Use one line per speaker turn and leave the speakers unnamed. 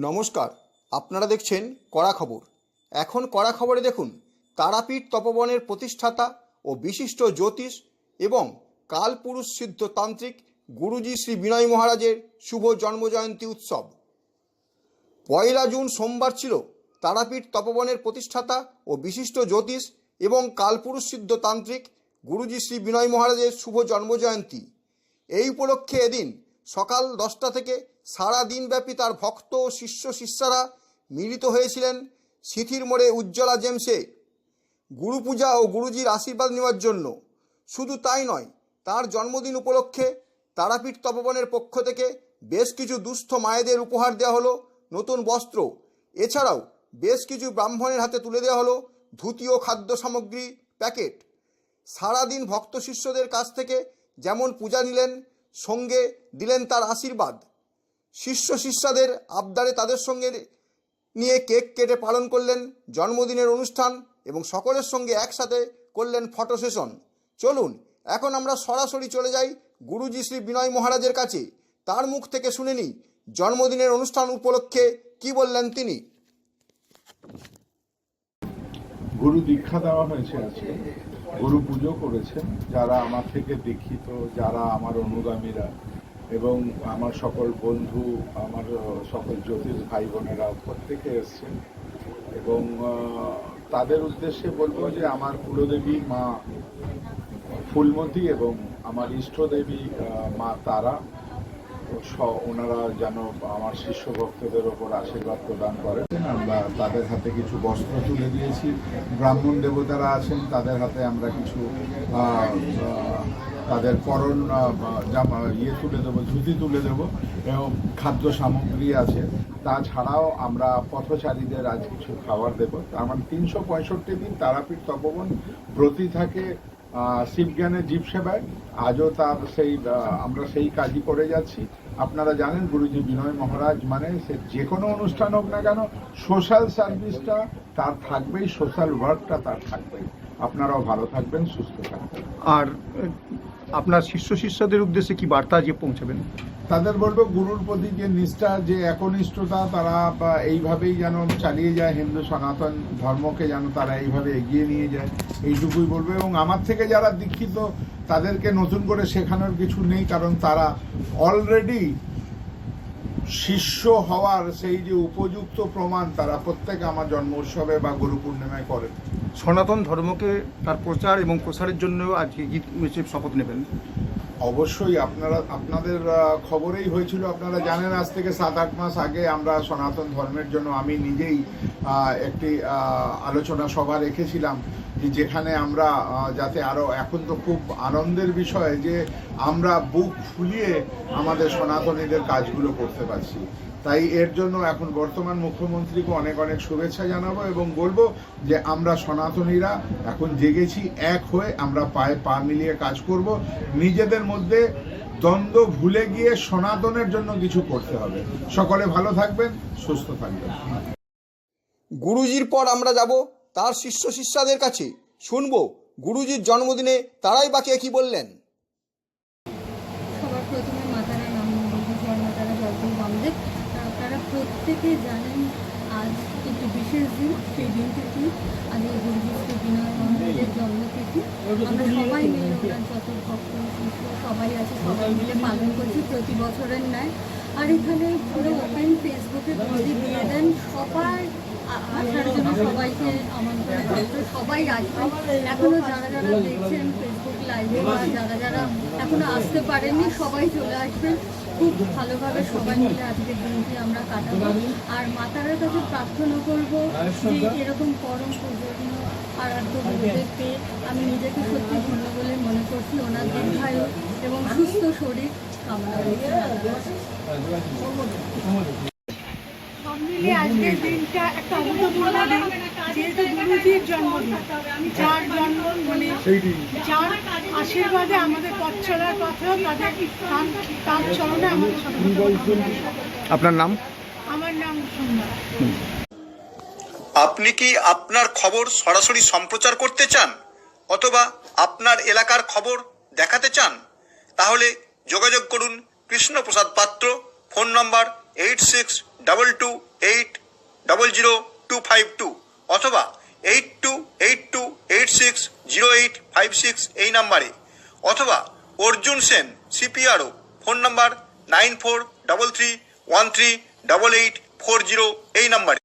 নমস্কার, আপনারা দেখছেন কড়া খবর। এখন কড়া খবরে দেখুন, তারাপীঠ তপবনের প্রতিষ্ঠাতা ও বিশিষ্ট জ্যোতিষ এবং কালপুরুষ সিদ্ধ তান্ত্রিক গুরুজি শ্রী বিনয় মহারাজের শুভ জন্মজয়ন্তী উৎসব। 1 জুন সোমবার ছিল তারাপীঠ তপবনের প্রতিষ্ঠাতা ও বিশিষ্ট জ্যোতিষ এবং কালপুরুষ সিদ্ধ তান্ত্রিক গুরুজি শ্রী বিনয় মহারাজের শুভ জন্মজয়ন্তী। এই উপলক্ষে এদিন সকাল 10টা থেকে সারা দিনব্যাপী তার ভক্ত ও শিষ্য শিষ্যারা মিলিত হয়েছিলেন সিথির মোড়ে উজ্জ্বলা জেমসে গুরু পূজা ও গুরুজির আশীর্বাদ নেওয়ার জন্য। শুধু তাই নয়, তার জন্মদিন উপলক্ষে তারাপীঠ তপবনের পক্ষ থেকে বেশ কিছু দুস্থ মায়েদের উপহার দেওয়া হলো নতুন বস্ত্র। এছাড়াও বেশ কিছু ব্রাহ্মণের হাতে তুলে দেওয়া হলো ধুতি ও খাদ্য সামগ্রী প্যাকেট। সারাদিন ভক্ত শিষ্যদের কাছ থেকে যেমন পূজা নিলেন, সঙ্গে দিলেন তার আশীর্বাদ। শিষ্য শিষ্যাদের আবদারে তাদের সঙ্গে নিয়ে কেক কেটে পালন করলেন জন্মদিনের অনুষ্ঠান এবং সকলের সঙ্গে একসাথে করলেন ফটো সেশন। চলুন এখন আমরা সরাসরি চলে যাই গুরুজি শ্রী বিনয় মহারাজের কাছে, তার মুখ থেকে শুনে নিই জন্মদিনের অনুষ্ঠান উপলক্ষে কি বললেন তিনি।
গুরু দীক্ষা দেওয়া হয়েছে আজকে, গুরু পুজো করেছেন যারা আমার থেকে দীক্ষিত, যারা আমার অনুগামীরা এবং আমার সকল বন্ধু, আমার সকল জ্যোতিষ ভাই বোনেরা প্রত্যেকে এসছেন। এবং তাদের উদ্দেশ্যে বলবো যে আমার কুলদেবী মা ফুলমতি এবং আমার ইষ্টদেবী মা তারা, ওনারা যেন আমার শিষ্য ভক্তদের ওপর আশীর্বাদ প্রদান করেন। আমরা তাদের হাতে কিছু বস্ত্র তুলে দিয়েছি, ব্রাহ্মণ দেবতারা আছেন তাদের হাতে আমরা কিছু তাদের পরন তুলে দেবো, ধুতি তুলে দেবো এবং খাদ্য সামগ্রী আছে। তাছাড়াও আমরা পথচারীদের আজ কিছু খাবার দেবো। আমার 365 দিন তারাপীঠ তপবন ব্রতী থাকে শিবজ্ঞানের জীব সেবায়। আজও তার আমরা সেই কাজই করে যাচ্ছি। আপনারা জানেন গুরুজি বিনয় মহারাজ মানে সে যে কোনো অনুষ্ঠান হোক না কেন, সোশ্যাল সার্ভিসটা তার থাকবেই, সোশ্যাল ওয়ার্কটা তার থাকবেই। আপনারাও ভালো থাকবেন, সুস্থ থাকবেন।
আর আপনার শিষ্য শিষ্যদের উদ্দেশ্যে কি বার্তা যে পৌঁছাবেন?
তাদের বলবো গুরুর প্রতি যে নিষ্ঠা, যে একনিষ্ঠতা, তারা এইভাবেই যেন চালিয়ে যায়, হিন্দু সনাতন ধর্মকে যেন তারা এইভাবে এগিয়ে নিয়ে যায়, এইটুকুই বলবো। এবং আমার থেকে যারা দীক্ষিত তাদেরকে নতুন করে শেখানোর কিছু নেই, কারণ তারা অলরেডি শিষ্য হওয়ার সেই যে উপযুক্ত প্রমাণ তারা প্রত্যেকে আমার জন্ম উৎসবে বা গুরু পূর্ণিমায় করেন।
সনাতন ধর্মকে তার প্রচার এবং প্রসারের জন্য আজকে কি শপথ নেবেন?
অবশ্যই আপনাদের খবরেই হয়েছিল, আপনারা জানেন আজ থেকে 7-8 মাস আগে আমরা সনাতন ধর্মের জন্য আমি নিজেই একটি আলোচনা সভা রেখেছিলাম, যেখানে আমরা যাতে আরও, এখন তো খুব আনন্দের বিষয় যে আমরা বুক ফুলিয়ে আমাদের সনাতনীদের কাজগুলো করতে পারছি। তাই এর জন্য এখন বর্তমান মুখ্যমন্ত্রীকে অনেক অনেক শুভেচ্ছা জানাবো এবং বলবো যে আমরা সনাতনীরা এখন জেগেছি, এক হয়ে আমরা পায়ে পা মিলিয়ে কাজ করব। নিজেদের মধ্যে দ্বন্দ্ব ভুলে গিয়ে সনাতনের জন্য কিছু করতে হবে। সকলে ভালো থাকবেন, সুস্থ থাকবেন।
গুরুজির পর আমরা যাব তার শিষ্য শিষ্যাদের কাছে, শুনবো গুরুজির জন্মদিনে তারাই বাকি কি বললেন।
সবার প্রথমে মাতারা নাম মাতারা জয়পুর বামদেব। আপনারা প্রত্যেকে জানেন আজ একটি বিশেষ দিন, সেই দিনটি কি আজকে গুরুজি শ্রী বিনয় মহারাজের জন্মতিথি। আমরা সবাই মিলে, ওনার যত ভক্ত শিষ্য সবাই আছে, সবাই মিলে পালন করছি প্রতি বছরের ন্যায়। আর এখানে পুরো ওপেন ফেসবুকে বলি দিয়ে দেন, সবাই আসার জন্য সবাইকে আমন্ত্রণ করছে, সবাই আসবেন। এখনও যারা যারা দেখছেন ফেসবুক লাইভে বা যারা যারা এখনও আসতে পারেননি, সবাই চলে আসবেন। খুব ভালোভাবে সবাই মিলে আজকের দিনটি আমরা কাটাবো। আর মাতারার কাছে প্রার্থনা করবো যে এরকম পরম পূজনীয় আরাধ্য গুরুদেবকে আমি নিজেকে সত্যি ধন্য বলে মনে করছি। ওনার দীর্ঘায়ু এবং সুস্থ শরীর কামনা করছি।
সব মিলিয়ে আজকের দিনটা একটা অভূতপূর্ণ দিন, যেহেতু গুরুজির জন্মদিন, যার জন্ম মানে যার আশীর্বাদে আমাদের পথ চলার পথেও তার চরণে আমাদের সব।
আপনার নাম?
আমার নাম সুন্দর।
আপনি কি আপনার খবর সরাসরি সম্প্রচার করতে চান অথবা আপনার এলাকার খবর দেখাতে চান? তাহলে যোগাযোগ করুন কৃষ্ণপ্রসাদ পাত্র, ফোন নম্বর 86 2282020252 অথবা 8282860856 এই নাম্বারে, অথবা Arjun Sen CPRO phone number 9433138840 এই নাম্বারে।